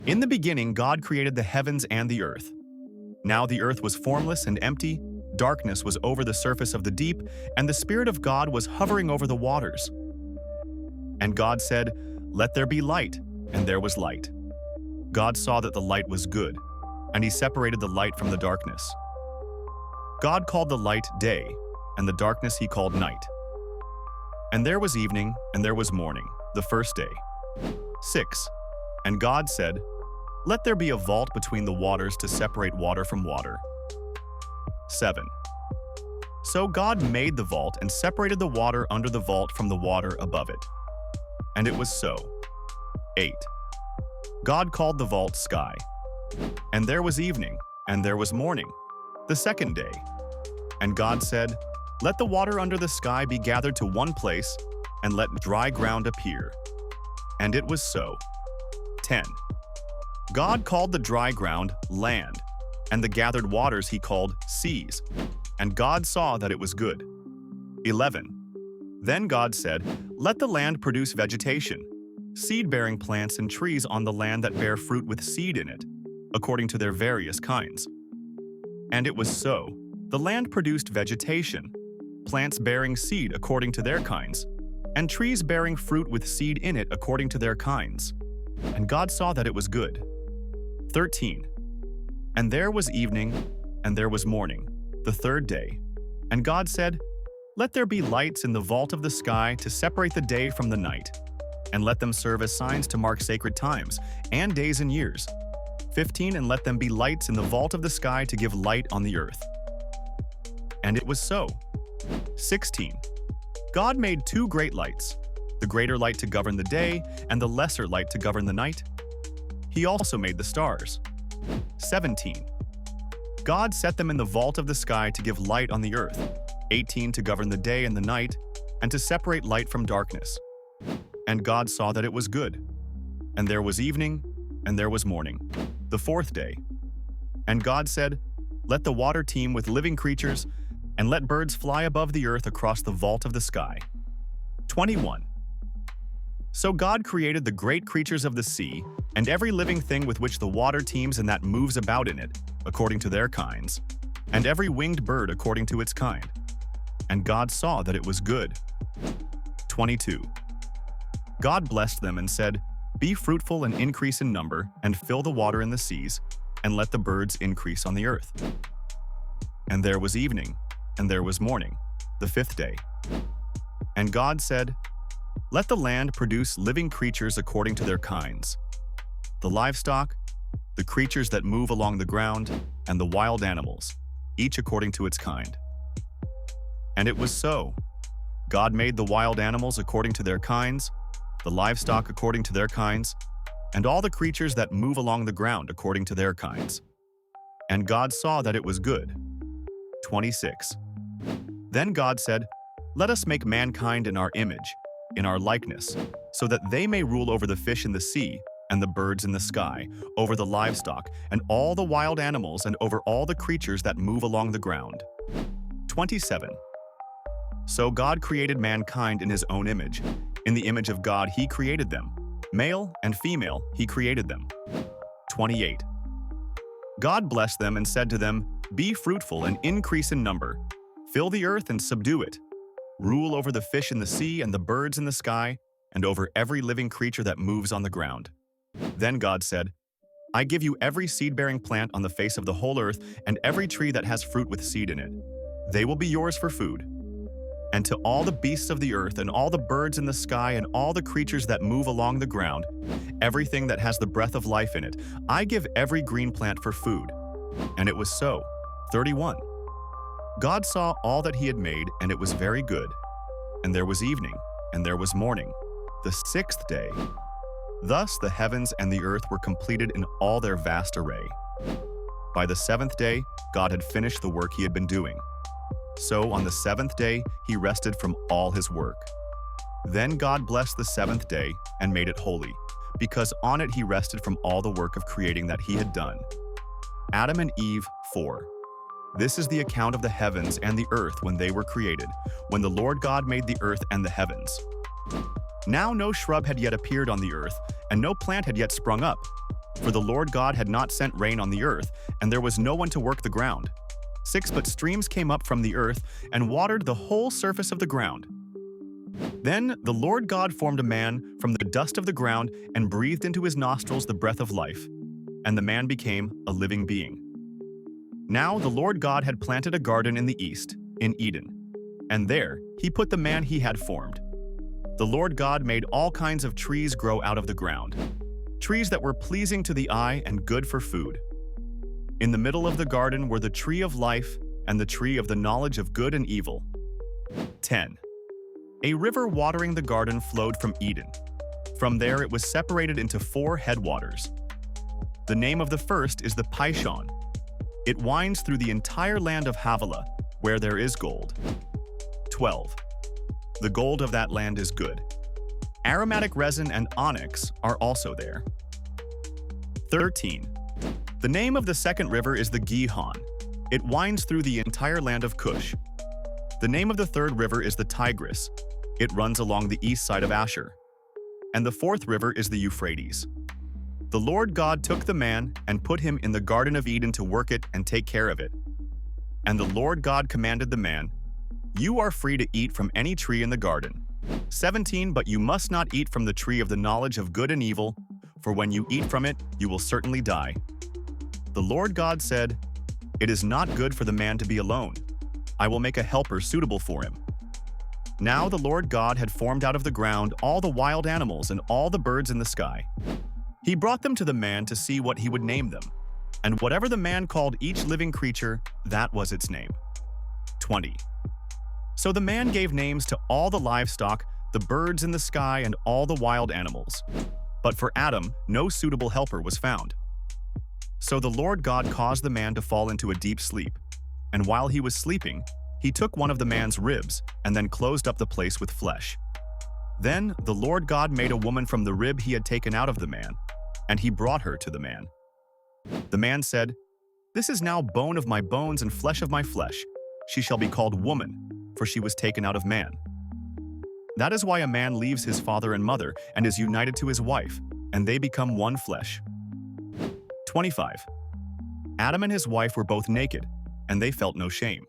In the beginning, God created the heavens and the earth. Now the earth was formless and empty, darkness was over the surface of the deep, and the Spirit of God was hovering over the waters. And God said, "Let there be light," and there was light. God saw that the light was good, and he separated the light from the darkness. God called the light day, and the darkness he called night. And there was evening, and there was morning, the first day. 6. And God said, "Let there be a vault between the waters to separate water from water." 7. So God made the vault and separated the water under the vault from the water above it. And it was so. 8. God called the vault sky. And there was evening, and there was morning, the second day. And God said, "Let the water under the sky be gathered to one place, and let dry ground appear." And it was so. 10. God called the dry ground land, and the gathered waters he called seas. And God saw that it was good. 11. Then God said, "Let the land produce vegetation, seed-bearing plants and trees on the land that bear fruit with seed in it, according to their various kinds." And it was so. The land produced vegetation, plants bearing seed according to their kinds, and trees bearing fruit with seed in it according to their kinds. And God saw that it was good. 13. And there was evening, and there was morning, the third day. And God said, "Let there be lights in the vault of the sky to separate the day from the night, and let them serve as signs to mark sacred times, and days and years." 15. And let them be lights in the vault of the sky to give light on the earth. And it was so. 16. God made two great lights, the greater light to govern the day, and the lesser light to govern the night. He also made the stars. 17. God set them in the vault of the sky to give light on the earth. 18. To govern the day and the night, and to separate light from darkness. And God saw that it was good. And there was evening, and there was morning, the fourth day. And God said, "Let the water teem with living creatures, and let birds fly above the earth across the vault of the sky." 21. So God created the great creatures of the sea, and every living thing with which the water teems and that moves about in it, according to their kinds, and every winged bird according to its kind. And God saw that it was good. 22. God blessed them and said, "Be fruitful and increase in number, and fill the water in the seas, and let the birds increase on the earth." And there was evening, and there was morning, the fifth day. And God said, "Let the land produce living creatures according to their kinds, the livestock, the creatures that move along the ground, and the wild animals, each according to its kind." And it was so. God made the wild animals according to their kinds, the livestock according to their kinds, and all the creatures that move along the ground according to their kinds. And God saw that it was good. 26. Then God said, "Let us make mankind in our image, in our likeness, so that they may rule over the fish in the sea, and the birds in the sky, over the livestock, and all the wild animals, and over all the creatures that move along the ground." 27. So God created mankind in his own image. In the image of God he created them. Male and female he created them. 28. God blessed them and said to them, "Be fruitful and increase in number. Fill the earth and subdue it. Rule over the fish in the sea and the birds in the sky, and over every living creature that moves on the ground." Then God said, "I give you every seed-bearing plant on the face of the whole earth, and every tree that has fruit with seed in it. They will be yours for food. And to all the beasts of the earth, and all the birds in the sky, and all the creatures that move along the ground, everything that has the breath of life in it, I give every green plant for food." And it was so. 31. God saw all that he had made, and it was very good. And there was evening, and there was morning, the sixth day. Thus the heavens and the earth were completed in all their vast array. By the seventh day, God had finished the work he had been doing. So on the seventh day, he rested from all his work. Then God blessed the seventh day and made it holy, because on it he rested from all the work of creating that he had done. Adam and Eve 4. This is the account of the heavens and the earth when they were created, when the Lord God made the earth and the heavens. Now no shrub had yet appeared on the earth, and no plant had yet sprung up, For the Lord God had not sent rain on the earth, and there was no one to work the ground. 6 But streams came up from the earth and watered the whole surface of the ground. Then the Lord God formed a man from the dust of the ground and breathed into his nostrils the breath of life, and the man became a living being. Now the Lord God had planted a garden in the east, in Eden, and there he put the man he had formed. The Lord God made all kinds of trees grow out of the ground, trees that were pleasing to the eye and good for food. In the middle of the garden were the tree of life and the tree of the knowledge of good and evil. 10. A river watering the garden flowed from Eden. From there it was separated into 4 headwaters. The name of the first is the Pishon. It winds through the entire land of Havilah, where there is gold. 12. The gold of that land is good. Aromatic resin and onyx are also there. 13. The name of the second river is the Gihon. It winds through the entire land of Cush. The name of the third river is the Tigris. It runs along the east side of Asher. And the fourth river is the Euphrates. The Lord God took the man and put him in the Garden of Eden to work it and take care of it. And the Lord God commanded the man, "You are free to eat from any tree in the garden." 17 But you must not eat from the tree of the knowledge of good and evil, for when you eat from it, you will certainly die. The Lord God said, "It is not good for the man to be alone. I will make a helper suitable for him." Now the Lord God had formed out of the ground all the wild animals and all the birds in the sky. He brought them to the man to see what he would name them, and whatever the man called each living creature, that was its name. 20. So the man gave names to all the livestock, the birds in the sky, and all the wild animals. But for Adam, no suitable helper was found. So the Lord God caused the man to fall into a deep sleep, and while he was sleeping, he took one of the man's ribs and then closed up the place with flesh. Then the Lord God made a woman from the rib he had taken out of the man, and he brought her to the man. The man said, "This is now bone of my bones and flesh of my flesh. She shall be called woman, for she was taken out of man." That is why a man leaves his father and mother and is united to his wife, and they become one flesh. 25. Adam and his wife were both naked, and they felt no shame.